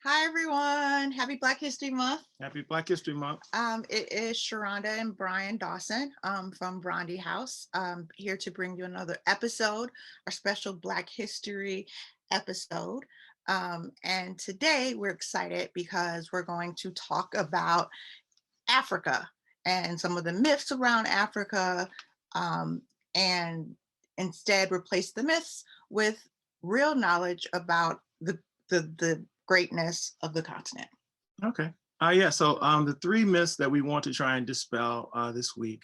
Hi, everyone. Happy Black History Month. Happy Black History Month. It is ShaRhonda and Brian Dawson from Brondihouse, here to bring you another episode, our special Black History episode. And today we're excited because we're going to talk about Africa and some of the myths around Africa, and instead replace the myths with real knowledge about the greatness of the continent. Okay. So the three myths that we want to try and dispel this week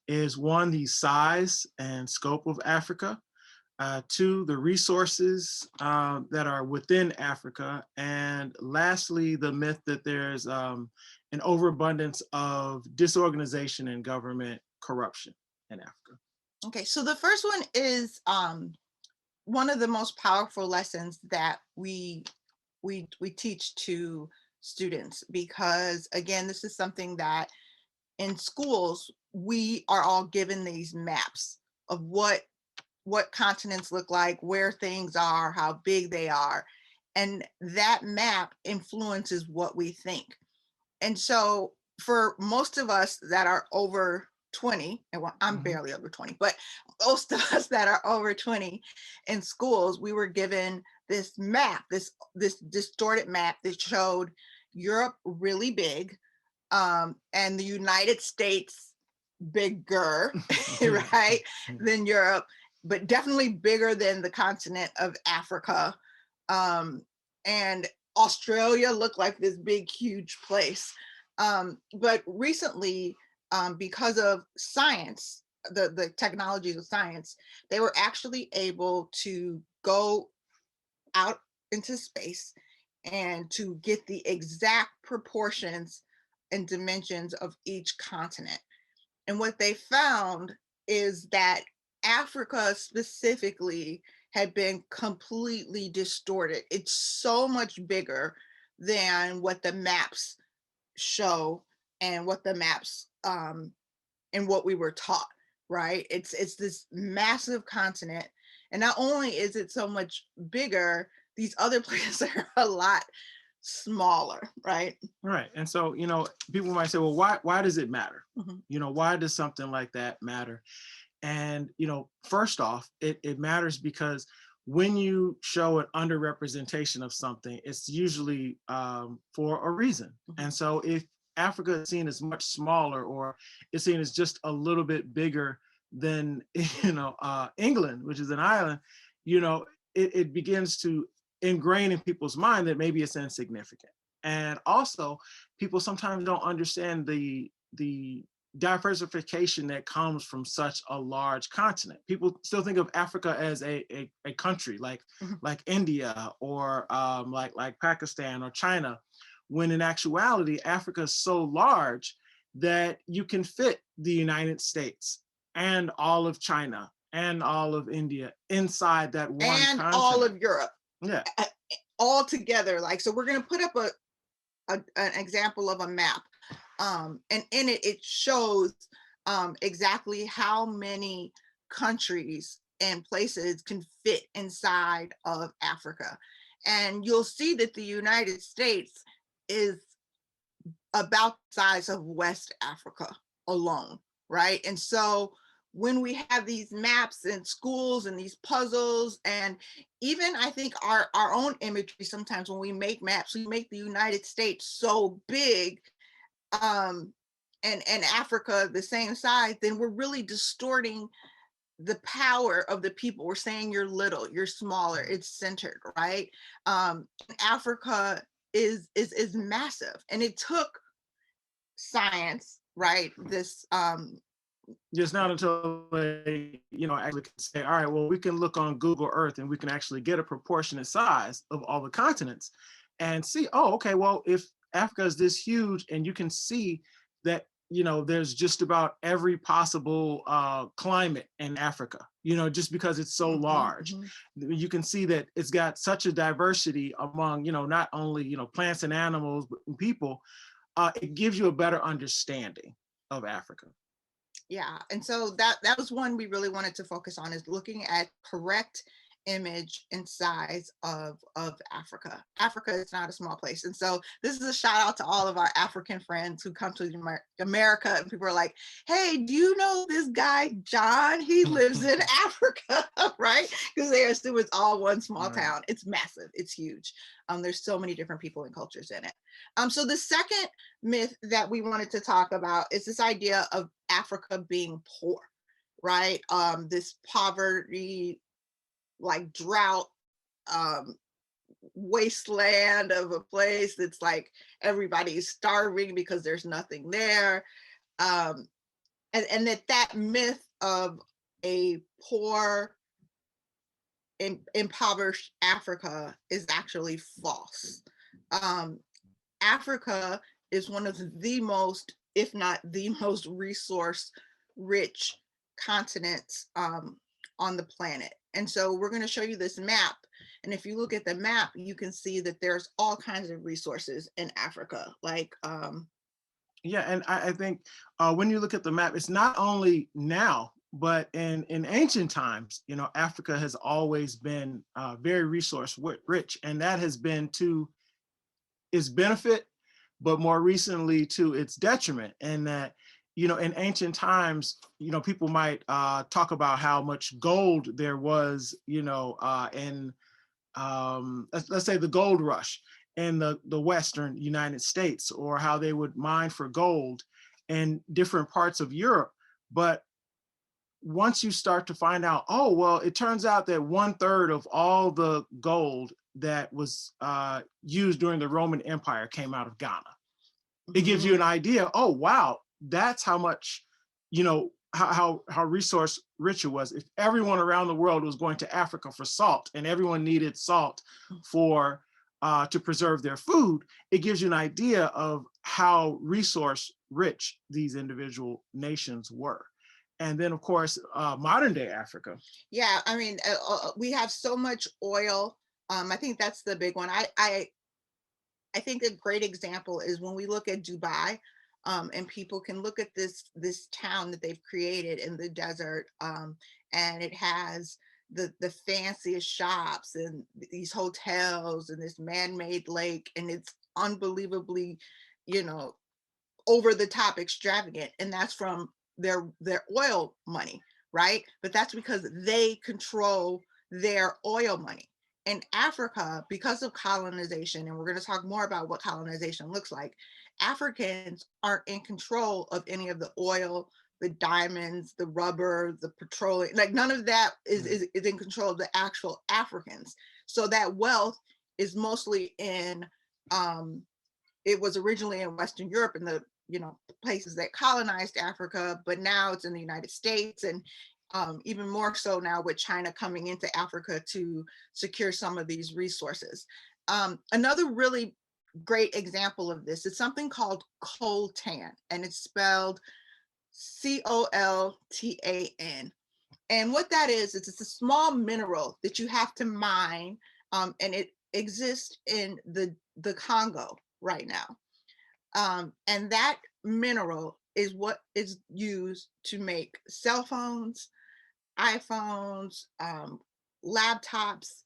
is one, the size and scope of Africa. Two, the resources that are within Africa. And lastly, the myth that there's an overabundance of disorganization and government corruption in Africa. Okay, so the first one is one of the most powerful lessons that we teach to students, because again, this is something that in schools we are all given these maps of what continents look like, where things are, how big they are, and that map influences what we think. And so for most of us that are over 20, and well, I'm barely over 20, but most of us that are over 20 in schools, we were given this map, this distorted map that showed Europe really big, and the United States bigger, right, than Europe, but definitely bigger than the continent of Africa. And Australia looked like this big, huge place. But recently, because of science, the technologies of science, they were actually able to go out into space and to get the exact proportions and dimensions of each continent. And what they found is that Africa specifically had been completely distorted. It's so much bigger than what the maps show and what the maps and what we were taught, right? It's this massive continent. And not only is it so much bigger, these other places are a lot smaller, right? Right. And so, people might say, well, why does it matter? Mm-hmm. Why does something like that matter? And, first off, it matters because when you show an underrepresentation of something, it's usually for a reason. Mm-hmm. And so if Africa is seen as much smaller, or it's seen as just a little bit bigger than, England, which is an island, it begins to ingrain in people's mind that maybe it's insignificant. And also, people sometimes don't understand the diversification that comes from such a large continent. People still think of Africa as a country like Mm-hmm. like India, or like Pakistan or China, when in actuality, Africa is so large that you can fit the United States and all of China and all of India inside that one And continent. all of Europe. Yeah. All together. Like, so we're going to put up an example of a map. And in it, it shows exactly how many countries and places can fit inside of Africa. And you'll see that the United States is about the size of West Africa alone, right? And so when we have these maps in schools and these puzzles, and even I think our own imagery, sometimes when we make maps, we make the United States so big, and Africa the same size, then we're really distorting the power of the people. We're saying you're little, you're smaller, it's centered, right? Africa is massive, and it took science, right? This Just not until they, actually can say, all right, well, we can look on Google Earth and we can actually get a proportionate size of all the continents and see, oh, okay, well, if Africa is this huge, and you can see that, there's just about every possible climate in Africa, just because it's so large. Mm-hmm. You can see that it's got such a diversity among, not only, plants and animals, but people. It gives you a better understanding of Africa. Yeah, and so that was one we really wanted to focus on, is looking at correct image and size of Africa. Africa is not a small place. And so this is a shout out to all of our African friends who come to America, and people are like, hey, do you know this guy, John? He lives in Africa, right? Because they assume it's all one small town. It's massive, it's huge. There's so many different people and cultures in it. So the second myth that we wanted to talk about is this idea of Africa being poor, right? This poverty, like drought, um, wasteland of a place that's like everybody's starving because there's nothing there. And that myth of a poor, impoverished Africa is actually false. Africa is one of the most, if not the most resource rich continents on the planet. And so we're going to show you this map. And if you look at the map, you can see that there's all kinds of resources in Africa. Like, yeah, and I think when you look at the map, it's not only now, but in ancient times, you know, Africa has always been very resource rich, and that has been to its benefit, but more recently to its detriment. And that, you know, in ancient times, you know, people might talk about how much gold there was, you know, in let's say the gold rush in the Western United States, or how they would mine for gold in different parts of Europe. But once you start to find out, oh, well, it turns out that 1/3 of all the gold that was used during the Roman Empire came out of Ghana. It gives you an idea, oh, wow, that's how much, you know, how resource rich it was. If everyone around the world was going to Africa for salt, and everyone needed salt for to preserve their food, it gives you an idea of how resource rich these individual nations were. And then, of course, modern day Africa. Yeah, I mean, we have so much oil. I think that's the big one. I think a great example is when we look at Dubai, and people can look at this town that they've created in the desert, and it has the fanciest shops and these hotels and this man-made lake, and it's unbelievably, you know, over the top extravagant, and that's from their oil money, right? But that's because they control their oil money. In Africa, because of colonization, and we're going to talk more about what colonization looks like, Africans aren't in control of any of the oil, the diamonds, the rubber, the petroleum. Like none of that is in control of the actual Africans. So that wealth is mostly in it was originally in Western Europe and the, you know, places that colonized Africa, but now it's in the United States, and even more so now with China coming into Africa to secure some of these resources. Another really great example of this is something called coltan, and it's spelled Coltan. And what that is, it's a small mineral that you have to mine, and it exists in the Congo right now. And that mineral is what is used to make cell phones, iPhones, laptops,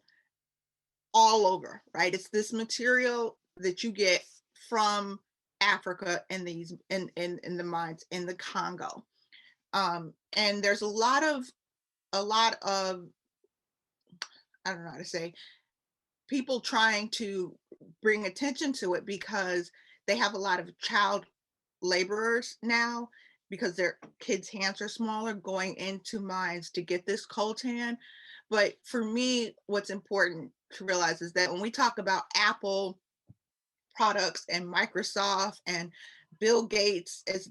all over, right? It's this material that you get from Africa and these in the mines in the Congo. And there's a lot of I don't know how to say, people trying to bring attention to it because they have a lot of child laborers now, because their kids' hands are smaller, going into mines to get this coltan. But for me, what's important to realize is that when we talk about Apple products and Microsoft and Bill Gates as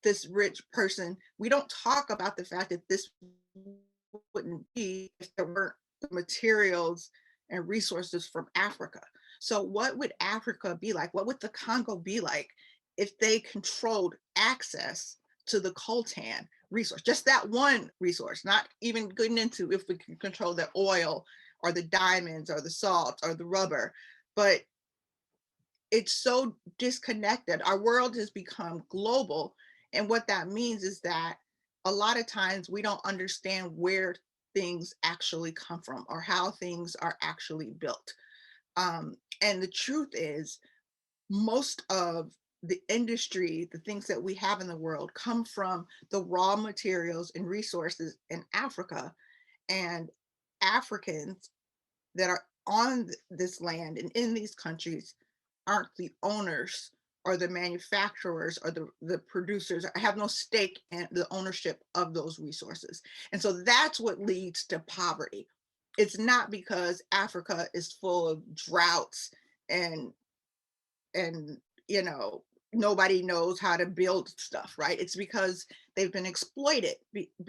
this rich person, we don't talk about the fact that this wouldn't be if there weren't the materials and resources from Africa. So what would Africa be like? What would the Congo be like if they controlled access to the coltan resource? Just that one resource, not even getting into if we can control the oil or the diamonds or the salt or the rubber. But it's so disconnected. Our world has become global. And what that means is that a lot of times we don't understand where things actually come from or how things are actually built. And the truth is, most of the industry, the things that we have in the world, come from the raw materials and resources in Africa. And Africans that are on this land and in these countries aren't the owners or the manufacturers or the producers, have no stake in the ownership of those resources. And so that's what leads to poverty. It's not because Africa is full of droughts and and you know nobody knows how to build stuff, right? It's because they've been exploited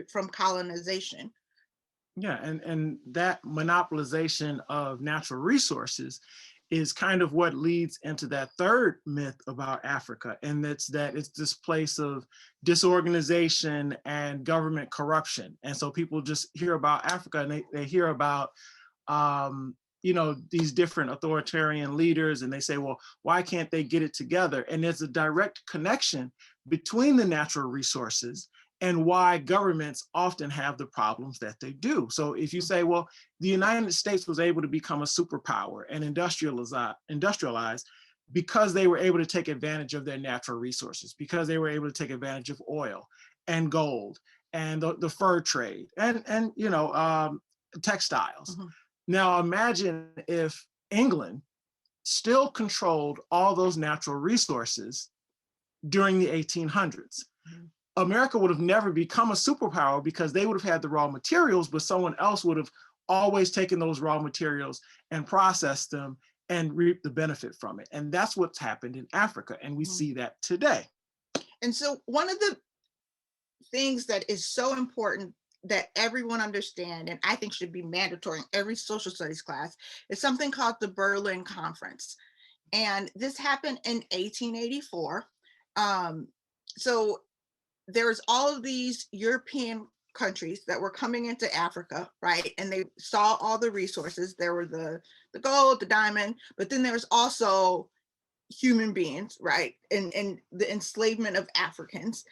from colonization. Yeah, and that monopolization of natural resources is kind of what leads into that third myth about Africa, and that's that it's this place of disorganization and government corruption. And so people just hear about Africa and they hear about these different authoritarian leaders, and they say, well, why can't they get it together? And there's a direct connection between the natural resources and why governments often have the problems that they do. So if you say, well, the United States was able to become a superpower and industrialize because they were able to take advantage of their natural resources, because they were able to take advantage of oil and gold and the fur trade and textiles. Mhm. Now imagine if England still controlled all those natural resources during the 1800s. Mhm. America would have never become a superpower because they would have had the raw materials, but someone else would have always taken those raw materials and processed them and reaped the benefit from it. And that's what's happened in Africa. And we Mhm. see that today. And so one of the things that is so important that everyone understand, and I think should be mandatory in every social studies class, is something called the Berlin Conference. And this happened in 1884. So there's all of these European countries that were coming into Africa, right? And they saw all the resources. There were the gold, the diamond, but then there was also human beings, right? And the enslavement of Africans.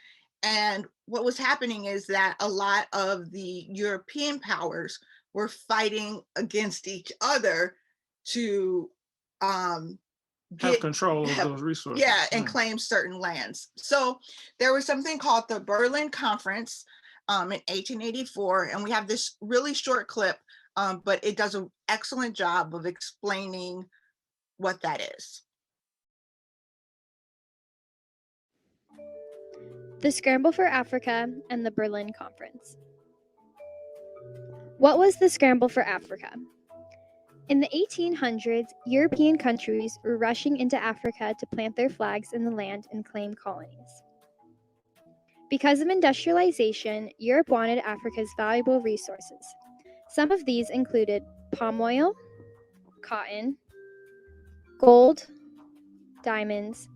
And what was happening is that a lot of the European powers were fighting against each other to Have get control of have, those resources. yeah, and claim certain lands. So there was something called the Berlin Conference in 1884, and we have this really short clip, but it does an excellent job of explaining what that is. The Scramble for Africa and the Berlin Conference. What was the Scramble for Africa? In the 1800s, European countries were rushing into Africa to plant their flags in the land and claim colonies. Because of industrialization, Europe wanted Africa's valuable resources. Some of these included palm oil, cotton, gold, diamonds,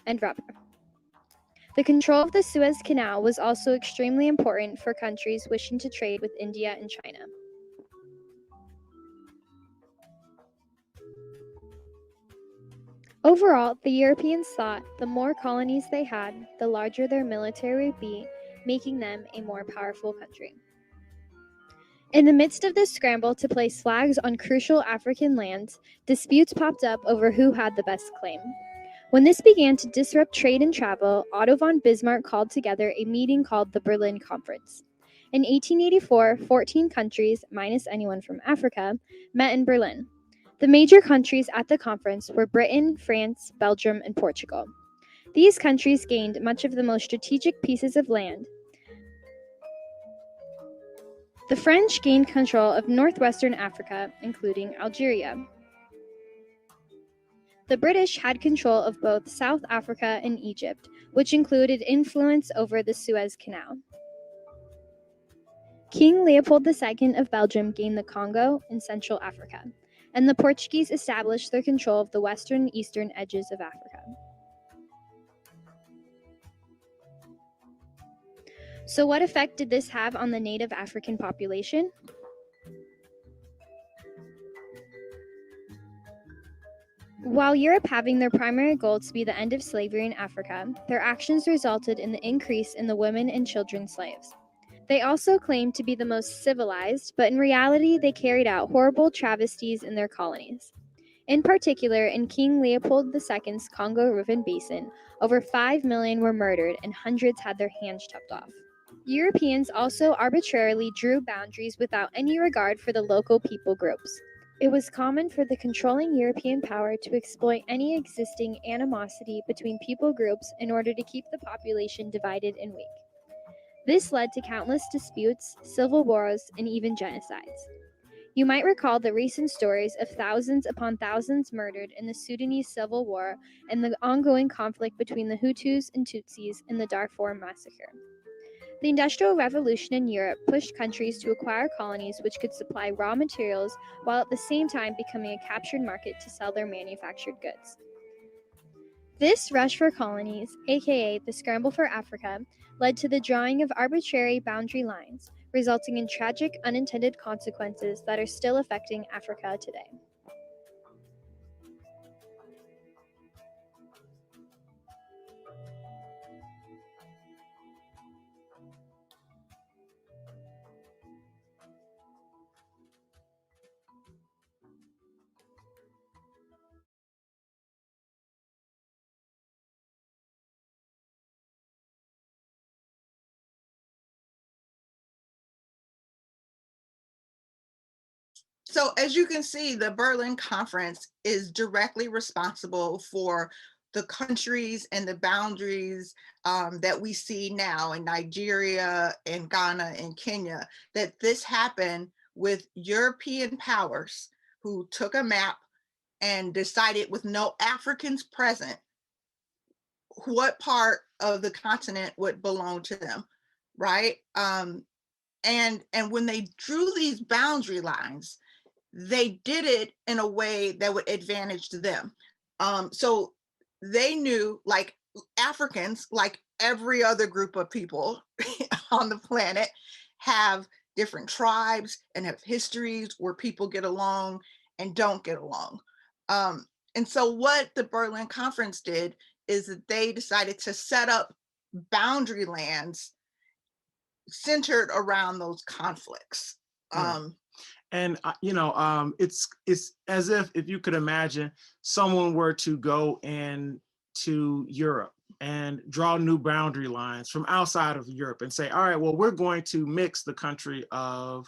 and rubber. The control of the Suez Canal was also extremely important for countries wishing to trade with India and China. Overall, the Europeans thought the more colonies they had, the larger their military would be, making them a more powerful country. In the midst of this scramble to place flags on crucial African lands, disputes popped up over who had the best claim. When this began to disrupt trade and travel, Otto von Bismarck called together a meeting called the Berlin Conference. In 1884, 14 countries, minus anyone from Africa, met in Berlin. The major countries at the conference were Britain, France, Belgium, and Portugal. These countries gained much of the most strategic pieces of land. The French gained control of northwestern Africa, including Algeria. The British had control of both South Africa and Egypt, which included influence over the Suez Canal. King Leopold II of Belgium gained the Congo in Central Africa, and the Portuguese established their control of the western and eastern edges of Africa. So what effect did this have on the native African population? While Europe having their primary goal to be the end of slavery in Africa, their actions resulted in the increase in the women and children slaves. They also claimed to be the most civilized, but in reality, they carried out horrible travesties in their colonies. In particular, in King Leopold II's Congo River Basin, over 5 million were murdered and hundreds had their hands chopped off. Europeans also arbitrarily drew boundaries without any regard for the local people groups. It was common for the controlling European power to exploit any existing animosity between people groups in order to keep the population divided and weak. This led to countless disputes, civil wars, and even genocides. You might recall the recent stories of thousands upon thousands murdered in the Sudanese civil war and the ongoing conflict between the Hutus and Tutsis in the Darfur massacre. The Industrial Revolution in Europe pushed countries to acquire colonies which could supply raw materials while at the same time becoming a captured market to sell their manufactured goods. This rush for colonies, aka the scramble for Africa, led to the drawing of arbitrary boundary lines, resulting in tragic unintended consequences that are still affecting Africa today. So as you can see, the Berlin Conference is directly responsible for the countries and the boundaries that we see now in Nigeria and Ghana and Kenya, that this happened with European powers who took a map and decided with no Africans present what part of the continent would belong to them, right? And when they drew these boundary lines, they did it in a way that would advantage them. So they knew, like Africans, like every other group of people on the planet, have different tribes and have histories where people get along and don't get along. And so what the Berlin Conference did is that they decided to set up boundary lands centered around those conflicts. Yeah. Um, And it's as if you could imagine someone were to go into Europe and draw new boundary lines from outside of Europe and say, all right, well, we're going to mix the country of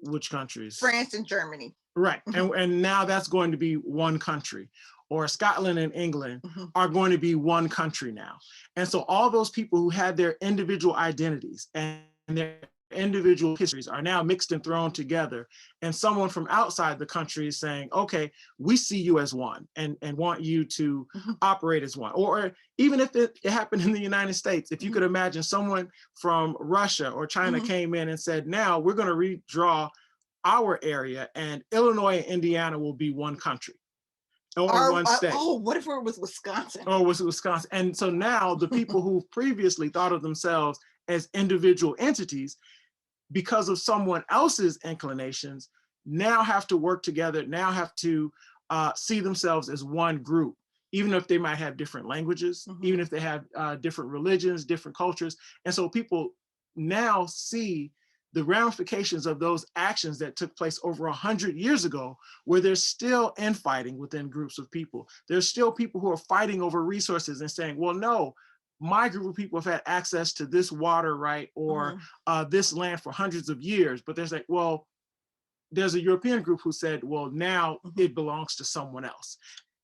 which countries? France and Germany. Right. And now that's going to be one country. Or Scotland and England are going to be one country now. And so all those people who had their individual identities and their individual histories are now mixed and thrown together. And someone from outside the country is saying, okay, we see you as one and want you to operate as one. Or even if it happened in the United States, if you could imagine someone from Russia or China came in and said, now we're going to redraw our area and Illinois and Indiana will be one country. Or one state. Oh, what if it was Wisconsin? Or was it Wisconsin? And so now the people who previously thought of themselves as individual entities, because of someone else's inclinations, now have to work together, now have to see themselves as one group, even if they might have different languages, even if they have different religions, different cultures. And so people now see the ramifications of those actions that took place over 100 years ago, where there's still infighting within groups of people. There's still people who are fighting over resources and saying, well, no, my group of people have had access to this water, right, or this land for hundreds of years. But there's like, well, there's a European group who said, well, now it belongs to someone else,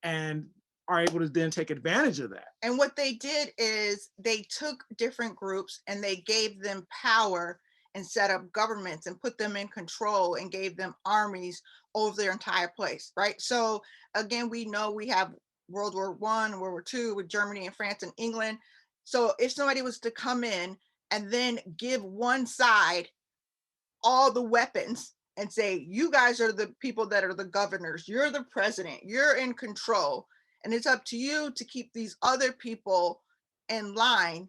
and are able to then take advantage of that. And what they did is they took different groups and they gave them power and set up governments and put them in control and gave them armies over their entire place, right? So again, we know we have World War I, World War II with Germany and France and England. So if somebody was to come in and then give one side all the weapons and say, you guys are the people that are the governors, you're the president, you're in control, and it's up to you to keep these other people in line,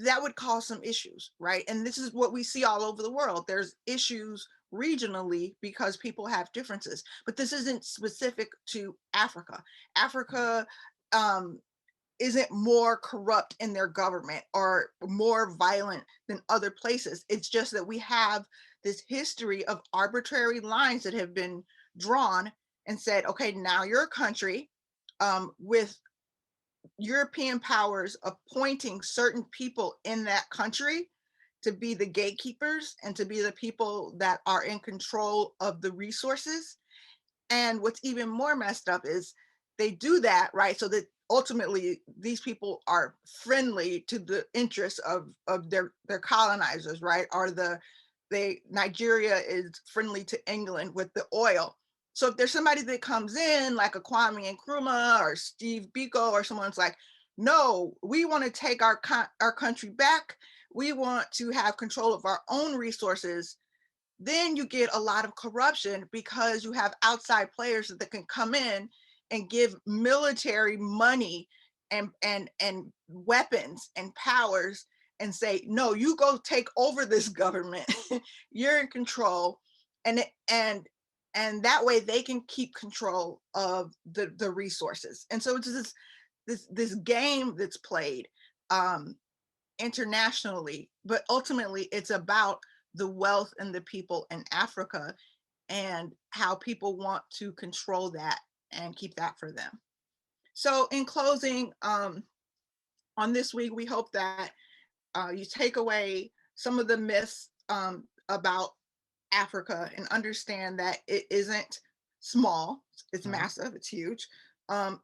that would cause some issues, right? And this is what we see all over the world. There's issues regionally because people have differences, but this isn't specific to Africa. Africa isn't more corrupt in their government or more violent than other places. It's just that we have this history of arbitrary lines that have been drawn and said, okay, now you're a country with European powers appointing certain people in that country to be the gatekeepers and to be the people that are in control of the resources. And what's even more messed up is they do that, right? So that ultimately these people are friendly to the interests of their colonizers, right? Or Nigeria is friendly to England with the oil. So if there's somebody that comes in like a Kwame Nkrumah or Steve Biko or someone's like, no, we want to take our country back. We want to have control of our own resources. Then you get a lot of corruption because you have outside players that can come in and give military money and weapons and powers and say, no, you go take over this government. You're in control. And that way they can keep control of the resources. And so it's this game that's played internationally, but ultimately it's about the wealth and the people in Africa and how people want to control that and keep that for them. So in closing, on this week, we hope that you take away some of the myths about Africa and understand that it isn't small, it's massive, it's huge.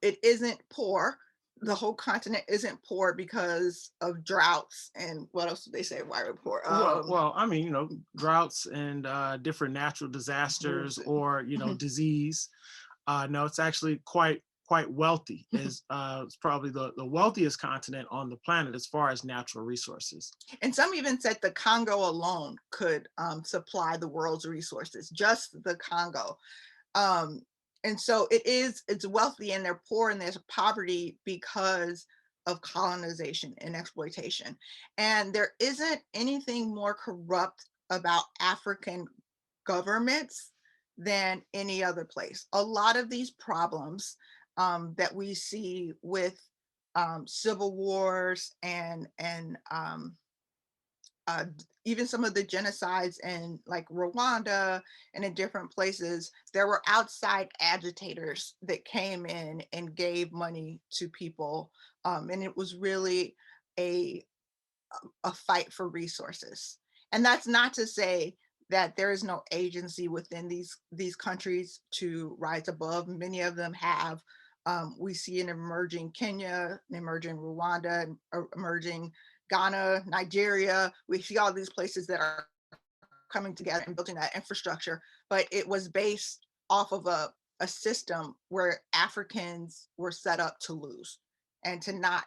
It isn't poor. The whole continent isn't poor because of droughts and what else did they say? Why we're poor? Well, I mean, droughts and different natural disasters or disease. No, it's actually quite wealthy. It's probably the wealthiest continent on the planet as far as natural resources. And some even said the Congo alone could supply the world's resources, just the Congo. And so it's wealthy and they're poor and there's poverty because of colonization and exploitation. And there isn't anything more corrupt about African governments than any other place. A lot of these problems that we see with civil wars and even some of the genocides in like Rwanda and in different places, there were outside agitators that came in and gave money to people. And it was really a fight for resources. And that's not to say that there is no agency within these countries to rise above. Many of them have. We see an emerging Kenya, an emerging Rwanda, emerging Ghana, Nigeria. We see all these places that are coming together and building that infrastructure, but it was based off of a system where Africans were set up to lose and to not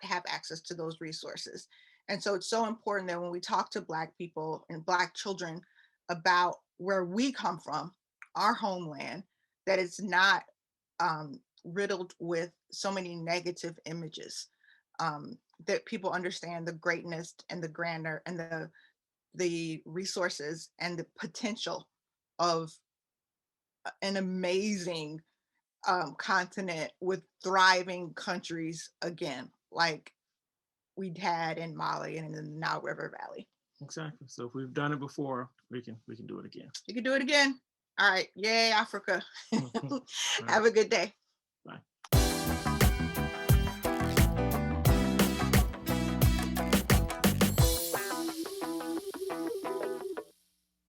have access to those resources. And so it's so important that when we talk to Black people and Black children about where we come from, our homeland, that it's not riddled with so many negative images, that people understand the greatness and the grandeur and the resources and the potential of an amazing continent with thriving countries again, like we had in Mali and in the Nile River Valley. Exactly. So if we've done it before, we can do it again. You can do it again. All right. Yay, Africa. All right. Have a good day. Bye.